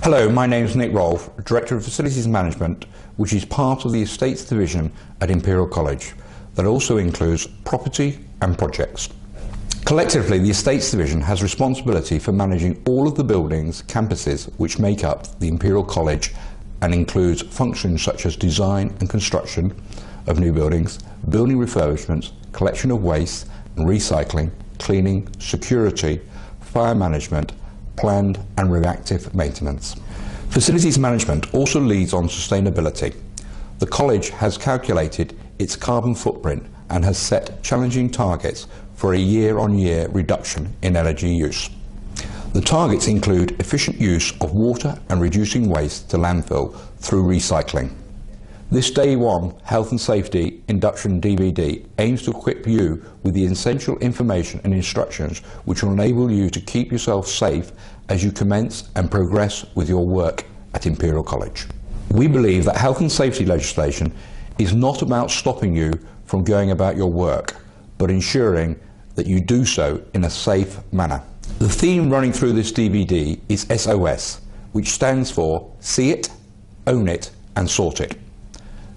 Hello, my name is Nick Rolfe, Director of Facilities Management, which is part of the Estates Division at Imperial College, that also includes property and projects. Collectively, the Estates Division has responsibility for managing all of the buildings, campuses, which make up the Imperial College and includes functions such as design and construction of new buildings, building refurbishments, collection of waste and recycling, cleaning, security, fire management, planned and reactive maintenance. Facilities management also leads on sustainability. The college has calculated its carbon footprint and has set challenging targets for a year-on-year reduction in energy use. The targets include efficient use of water and reducing waste to landfill through recycling. This Day 1 Health and Safety Induction DVD aims to equip you with the essential information and instructions which will enable you to keep yourself safe as you commence and progress with your work at Imperial College. We believe that health and safety legislation is not about stopping you from going about your work, but ensuring that you do so in a safe manner. The theme running through this DVD is SOS, which stands for See It, Own It and Sort It.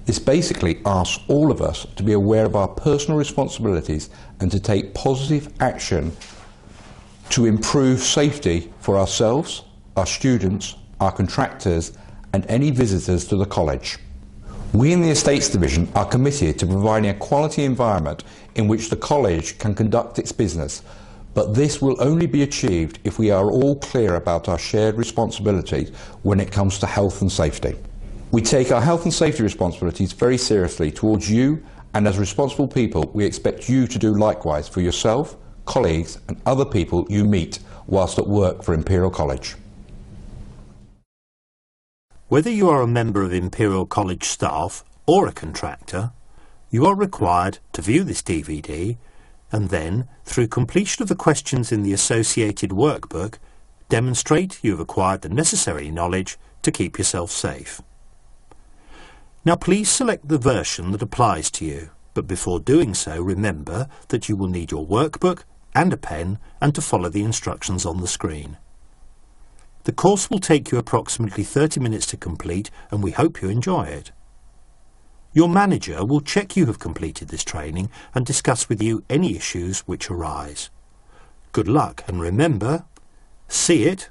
This basically asks all of us to be aware of our personal responsibilities and to take positive action to improve safety for ourselves, our students, our contractors and any visitors to the college. We in the Estates Division are committed to providing a quality environment in which the college can conduct its business, but this will only be achieved if we are all clear about our shared responsibilities when it comes to health and safety. We take our health and safety responsibilities very seriously towards you, and as responsible people we expect you to do likewise for yourself, colleagues and other people you meet whilst at work for Imperial College. Whether you are a member of Imperial College staff or a contractor, you are required to view this DVD and then, through completion of the questions in the associated workbook, demonstrate you have acquired the necessary knowledge to keep yourself safe. Now please select the version that applies to you, but before doing so remember that you will need your workbook and a pen and to follow the instructions on the screen. The course will take you approximately 30 minutes to complete and we hope you enjoy it. Your manager will check you have completed this training and discuss with you any issues which arise. Good luck and remember, see it,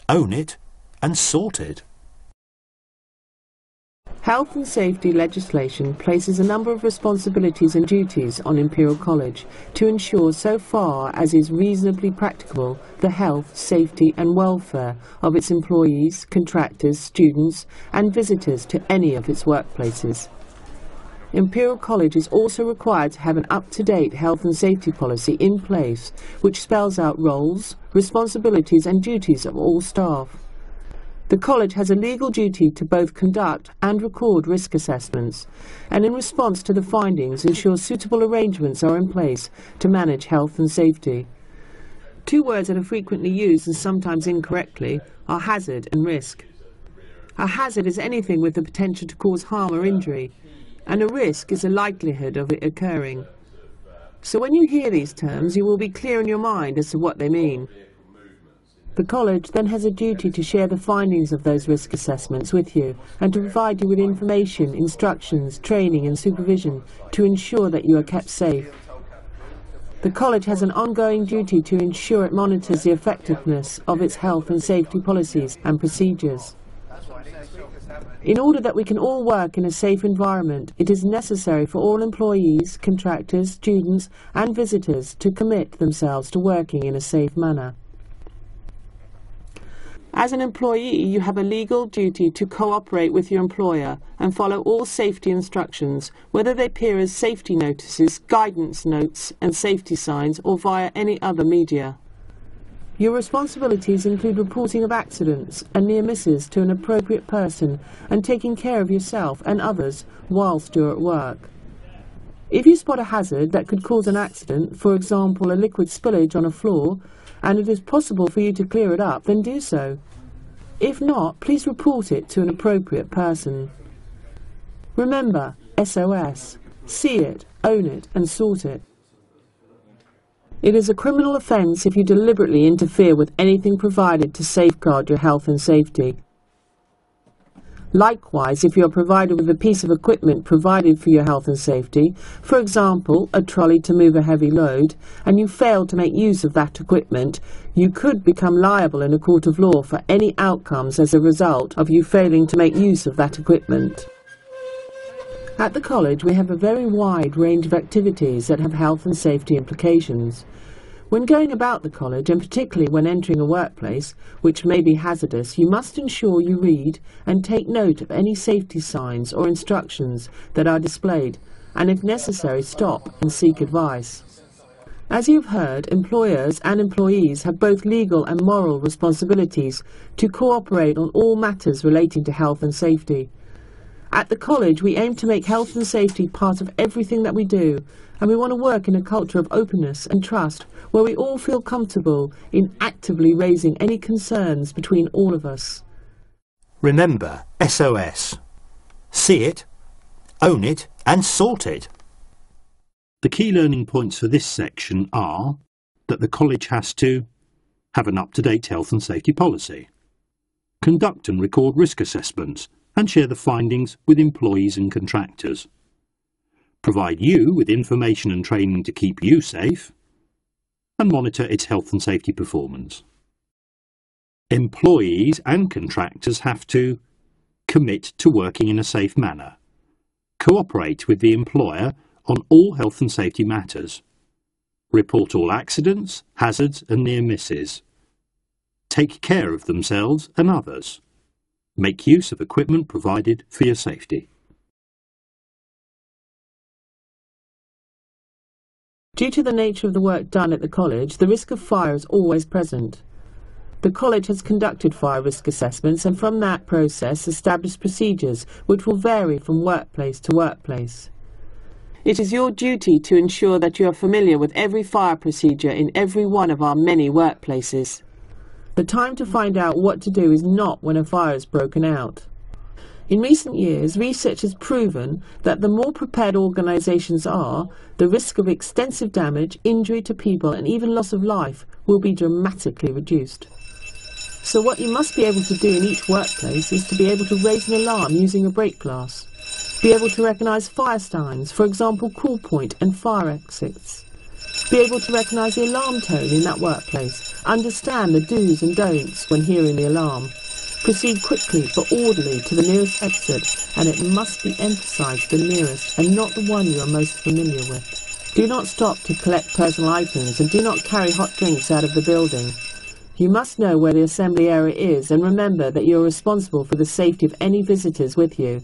own it and sort it. Health and safety legislation places a number of responsibilities and duties on Imperial College to ensure, so far as is reasonably practicable, the health, safety and welfare of its employees, contractors, students and visitors to any of its workplaces. Imperial College is also required to have an up-to-date health and safety policy in place which spells out roles, responsibilities and duties of all staff. The college has a legal duty to both conduct and record risk assessments, and in response to the findings ensure suitable arrangements are in place to manage health and safety. Two words that are frequently used and sometimes incorrectly are hazard and risk. A hazard is anything with the potential to cause harm or injury, and a risk is a likelihood of it occurring. So when you hear these terms, you will be clear in your mind as to what they mean. The college then has a duty to share the findings of those risk assessments with you and to provide you with information, instructions, training and supervision to ensure that you are kept safe. The college has an ongoing duty to ensure it monitors the effectiveness of its health and safety policies and procedures. In order that we can all work in a safe environment, it is necessary for all employees, contractors, students and visitors to commit themselves to working in a safe manner. As an employee, you have a legal duty to cooperate with your employer and follow all safety instructions, whether they appear as safety notices, guidance notes and safety signs or via any other media. Your responsibilities include reporting of accidents and near misses to an appropriate person and taking care of yourself and others whilst you're at work. If you spot a hazard that could cause an accident, for example a liquid spillage on a floor, and it is possible for you to clear it up, then do so. If not, please report it to an appropriate person. Remember, SOS, see it, own it and sort it. It is a criminal offence if you deliberately interfere with anything provided to safeguard your health and safety. Likewise, if you are provided with a piece of equipment provided for your health and safety, for example, a trolley to move a heavy load, and you fail to make use of that equipment, you could become liable in a court of law for any outcomes as a result of you failing to make use of that equipment. At the college, we have a very wide range of activities that have health and safety implications. When going about the college, and particularly when entering a workplace, which may be hazardous, you must ensure you read and take note of any safety signs or instructions that are displayed, and if necessary, stop and seek advice. As you've heard, employers and employees have both legal and moral responsibilities to cooperate on all matters relating to health and safety. At the college, we aim to make health and safety part of everything that we do, and we want to work in a culture of openness and trust where we all feel comfortable in actively raising any concerns between all of us. Remember, SOS. See it, own it and sort it. The key learning points for this section are that the college has to have an up-to-date health and safety policy, conduct and record risk assessments and share the findings with employees and contractors, provide you with information and training to keep you safe, and monitor its health and safety performance. Employees and contractors have to commit to working in a safe manner, cooperate with the employer on all health and safety matters, report all accidents, hazards and near misses, take care of themselves and others, make use of equipment provided for your safety. Due to the nature of the work done at the college, the risk of fire is always present. The college has conducted fire risk assessments and from that process established procedures which will vary from workplace to workplace. It is your duty to ensure that you are familiar with every fire procedure in every one of our many workplaces. The time to find out what to do is not when a fire has broken out. In recent years, research has proven that the more prepared organisations are, the risk of extensive damage, injury to people and even loss of life will be dramatically reduced. So what you must be able to do in each workplace is to be able to raise an alarm using a break glass, be able to recognise fire signs, for example crawl point and fire exits, be able to recognise the alarm tone in that workplace, understand the do's and don'ts when hearing the alarm, proceed quickly but orderly to the nearest exit, and it must be emphasised the nearest and not the one you are most familiar with. Do not stop to collect personal items and do not carry hot drinks out of the building. You must know where the assembly area is and remember that you are responsible for the safety of any visitors with you.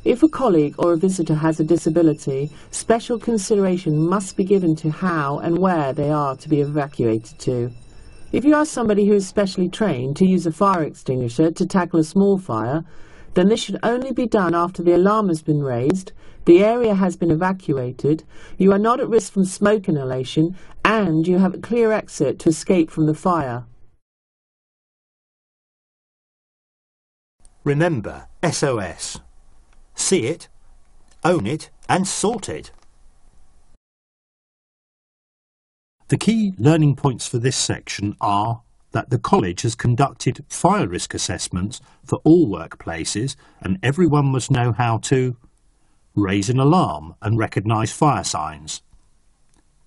If a colleague or a visitor has a disability, special consideration must be given to how and where they are to be evacuated to. If you are somebody who is specially trained to use a fire extinguisher to tackle a small fire, then this should only be done after the alarm has been raised, the area has been evacuated, you are not at risk from smoke inhalation, and you have a clear exit to escape from the fire. Remember, SOS. See it, own it and sort it. The key learning points for this section are that the college has conducted fire risk assessments for all workplaces and everyone must know how to raise an alarm and recognise fire signs,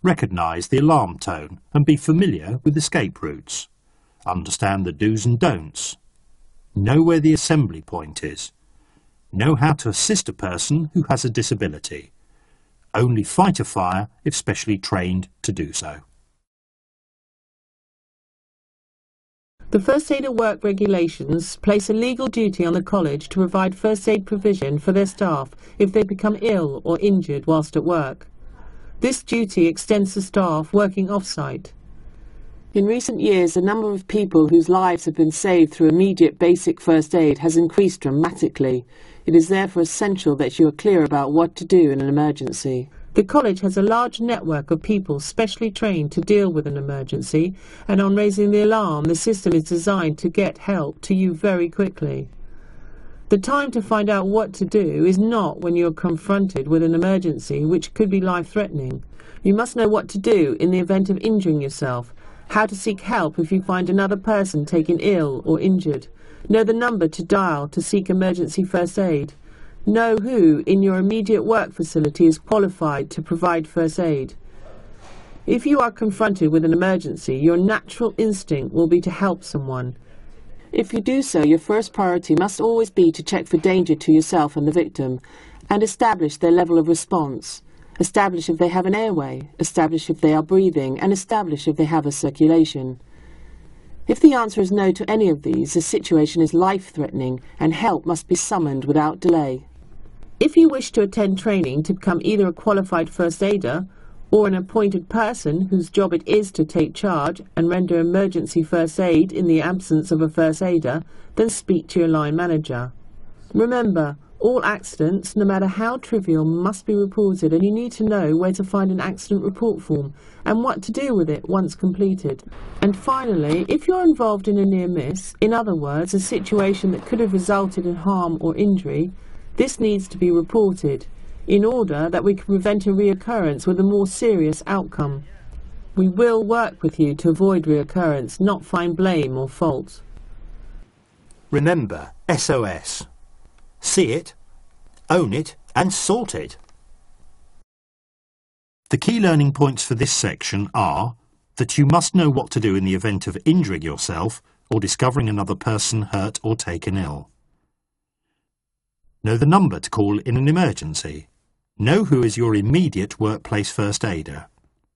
recognise the alarm tone and be familiar with escape routes, understand the do's and don'ts, know where the assembly point is, know how to assist a person who has a disability, only fight a fire if specially trained to do so. The First Aid at Work regulations place a legal duty on the college to provide first aid provision for their staff if they become ill or injured whilst at work. This duty extends to staff working off-site. In recent years, the number of people whose lives have been saved through immediate basic first aid has increased dramatically. It is therefore essential that you are clear about what to do in an emergency. The college has a large network of people specially trained to deal with an emergency, and on raising the alarm, the system is designed to get help to you very quickly. The time to find out what to do is not when you are confronted with an emergency which could be life-threatening. You must know what to do in the event of injuring yourself, how to seek help if you find another person taken ill or injured, know the number to dial to seek emergency first aid, know who in your immediate work facility is qualified to provide first aid. If you are confronted with an emergency, your natural instinct will be to help someone. If you do so, your first priority must always be to check for danger to yourself and the victim, and establish their level of response. Establish if they have an airway, establish if they are breathing, and establish if they have a circulation. If the answer is no to any of these, the situation is life-threatening, and help must be summoned without delay. If you wish to attend training to become either a qualified first aider, or an appointed person whose job it is to take charge and render emergency first aid in the absence of a first aider, then speak to your line manager. Remember, all accidents, no matter how trivial, must be reported, and you need to know where to find an accident report form and what to do with it once completed. And finally, if you're involved in a near miss, in other words, a situation that could have resulted in harm or injury, this needs to be reported, in order that we can prevent a reoccurrence with a more serious outcome. We will work with you to avoid reoccurrence, not find blame or fault. Remember, SOS. See it, own it, and sort it. The key learning points for this section are that you must know what to do in the event of injuring yourself or discovering another person hurt or taken ill. Know the number to call in an emergency. Know who is your immediate workplace first aider.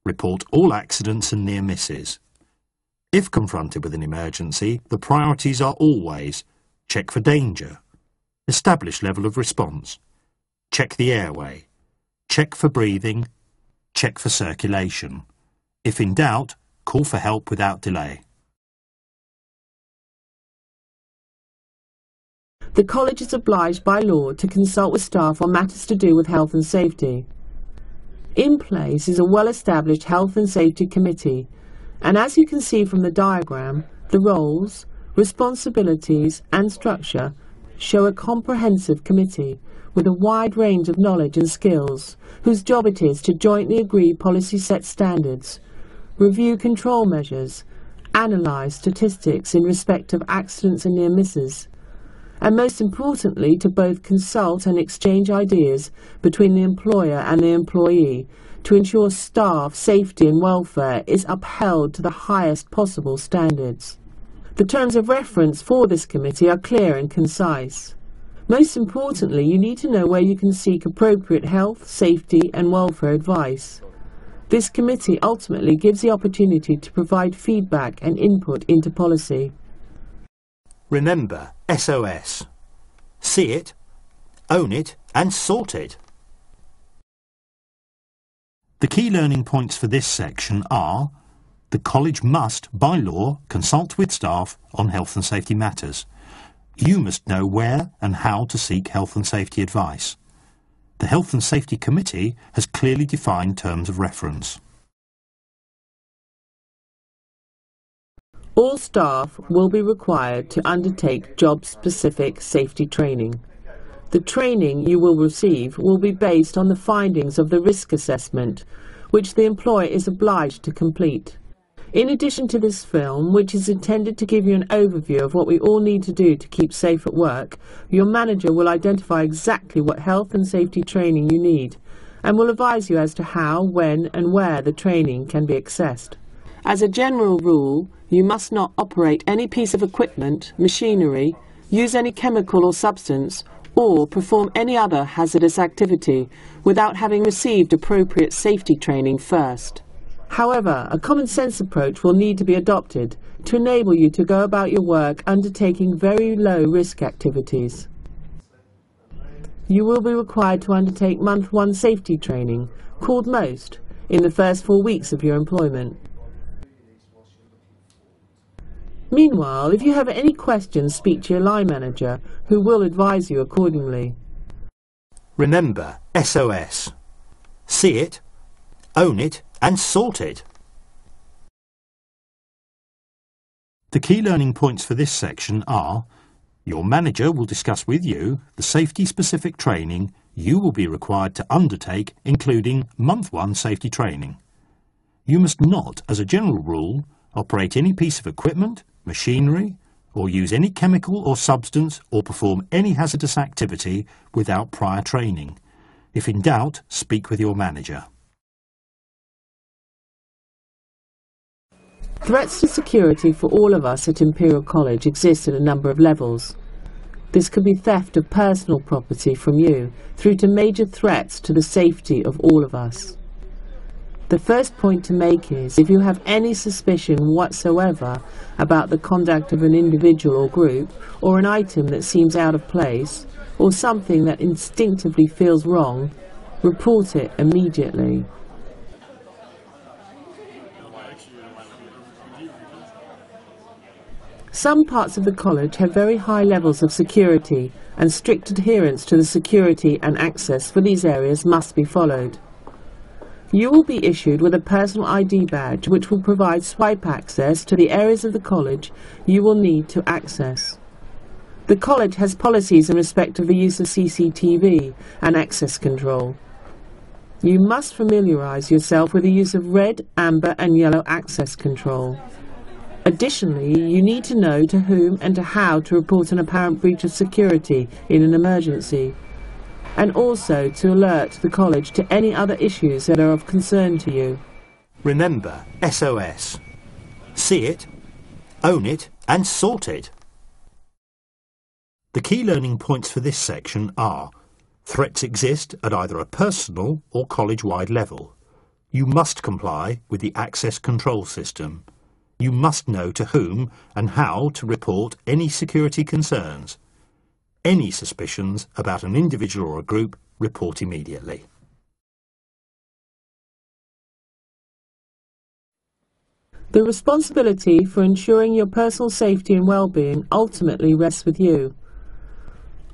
Report all accidents and near misses. If confronted with an emergency, the priorities are always check for danger, establish level of response, check the airway, check for breathing, check for circulation. If in doubt, call for help without delay. The college is obliged by law to consult with staff on matters to do with health and safety. In place is a well-established Health and Safety Committee, and as you can see from the diagram, the roles, responsibilities and structure show a comprehensive committee with a wide range of knowledge and skills, whose job it is to jointly agree policy-set standards, review control measures, analyse statistics in respect of accidents and near misses, and most importantly to both consult and exchange ideas between the employer and the employee to ensure staff safety and welfare is upheld to the highest possible standards. The terms of reference for this committee are clear and concise. Most importantly, you need to know where you can seek appropriate health, safety and welfare advice. This committee ultimately gives the opportunity to provide feedback and input into policy. Remember, SOS. See it, own it, and sort it. The key learning points for this section are: the college must, by law, consult with staff on health and safety matters. You must know where and how to seek health and safety advice. The Health and Safety Committee has clearly defined terms of reference. All staff will be required to undertake job-specific safety training. The training you will receive will be based on the findings of the risk assessment, which the employer is obliged to complete. In addition to this film, which is intended to give you an overview of what we all need to do to keep safe at work, your manager will identify exactly what health and safety training you need, and will advise you as to how, when and where the training can be accessed. As a general rule, you must not operate any piece of equipment, machinery, use any chemical or substance, or perform any other hazardous activity without having received appropriate safety training first. However, a common sense approach will need to be adopted to enable you to go about your work undertaking very low risk activities. You will be required to undertake month 1 safety training, called MOST, in the first 4 weeks of your employment. Meanwhile, if you have any questions, speak to your line manager, who will advise you accordingly. Remember, SOS. See it, own it, and sort it. The key learning points for this section are: Your manager will discuss with you the safety-specific training you will be required to undertake, including Month 1 safety training. You must not, as a general rule, operate any piece of equipment, machinery, or use any chemical or substance or perform any hazardous activity without prior training. If in doubt, speak with your manager. Threats to security for all of us at Imperial College exist at a number of levels. This could be theft of personal property from you, through to major threats to the safety of all of us. The first point to make is, if you have any suspicion whatsoever about the conduct of an individual or group, or an item that seems out of place, or something that instinctively feels wrong, report it immediately. Some parts of the college have very high levels of security, and strict adherence to the security and access for these areas must be followed. You will be issued with a personal ID badge which will provide swipe access to the areas of the college you will need to access. The college has policies in respect of the use of CCTV and access control. You must familiarise yourself with the use of red, amber and yellow access control. Additionally, you need to know to whom and to how to report an apparent breach of security in an emergency, and also to alert the college to any other issues that are of concern to you. Remember, SOS. See it, own it and sort it. The key learning points for this section are: threats exist at either a personal or college-wide level. You must comply with the access control system. You must know to whom and how to report any security concerns. Any suspicions about an individual or a group, report immediately. The responsibility for ensuring your personal safety and well-being ultimately rests with you.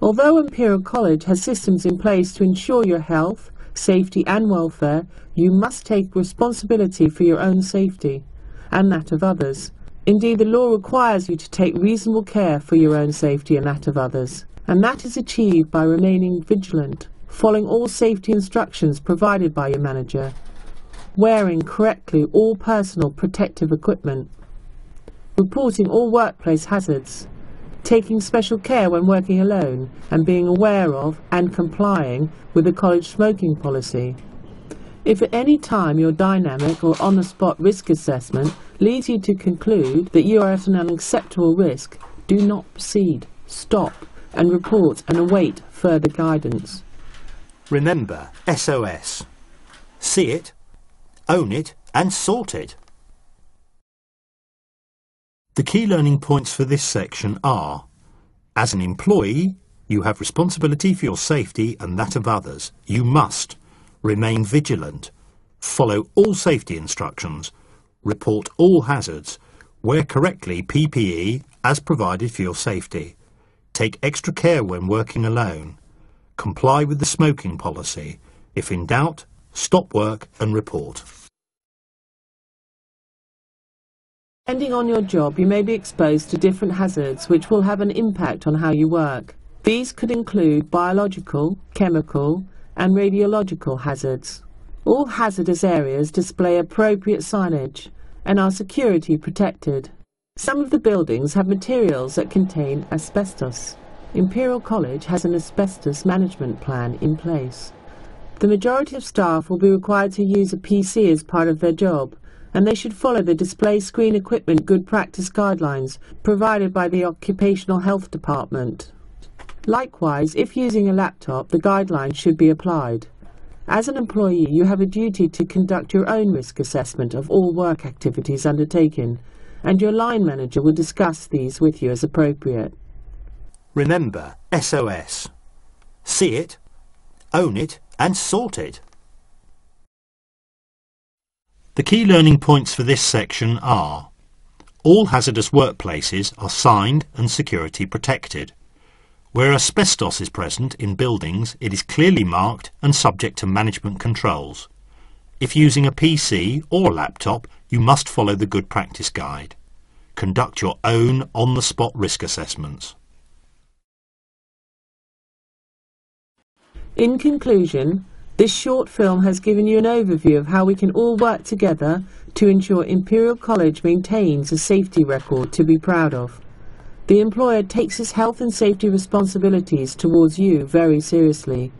Although Imperial College has systems in place to ensure your health, safety and welfare, you must take responsibility for your own safety and that of others. Indeed, the law requires you to take reasonable care for your own safety and that of others, and that is achieved by remaining vigilant, following all safety instructions provided by your manager, wearing correctly all personal protective equipment, reporting all workplace hazards, taking special care when working alone, and being aware of and complying with the college smoking policy. If at any time your dynamic or on-the-spot risk assessment leads you to conclude that you are at an unacceptable risk, do not proceed, stop, and report and await further guidance. Remember, SOS. See it, own it and sort it. The key learning points for this section are: as an employee, you have responsibility for your safety and that of others. You must remain vigilant, follow all safety instructions, report all hazards, wear correctly PPE as provided for your safety, take extra care when working alone, comply with the smoking policy. If in doubt, stop work and report. Depending on your job, you may be exposed to different hazards which will have an impact on how you work. These could include biological, chemical, and radiological hazards. All hazardous areas display appropriate signage and are security protected. Some of the buildings have materials that contain asbestos. Imperial College has an asbestos management plan in place. The majority of staff will be required to use a PC as part of their job, and they should follow the display screen equipment good practice guidelines provided by the Occupational Health Department. Likewise, if using a laptop, the guidelines should be applied. As an employee, you have a duty to conduct your own risk assessment of all work activities undertaken, and your line manager will discuss these with you as appropriate. Remember, SOS. See it, own it and sort it. The key learning points for this section are: all hazardous workplaces are signed and security protected. Where asbestos is present in buildings, it is clearly marked and subject to management controls. If using a PC or laptop, you must follow the Good Practice Guide. Conduct your own on-the-spot risk assessments. In conclusion, this short film has given you an overview of how we can all work together to ensure Imperial College maintains a safety record to be proud of. The employer takes his health and safety responsibilities towards you very seriously.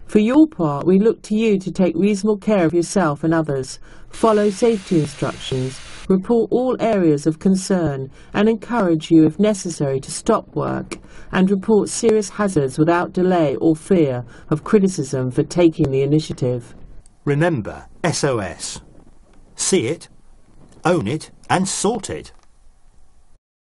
For your part, we look to you to take reasonable care of yourself and others, follow safety instructions, report all areas of concern, and encourage you, if necessary, to stop work and report serious hazards without delay or fear of criticism for taking the initiative. Remember, SOS. See it, own it, and sort it.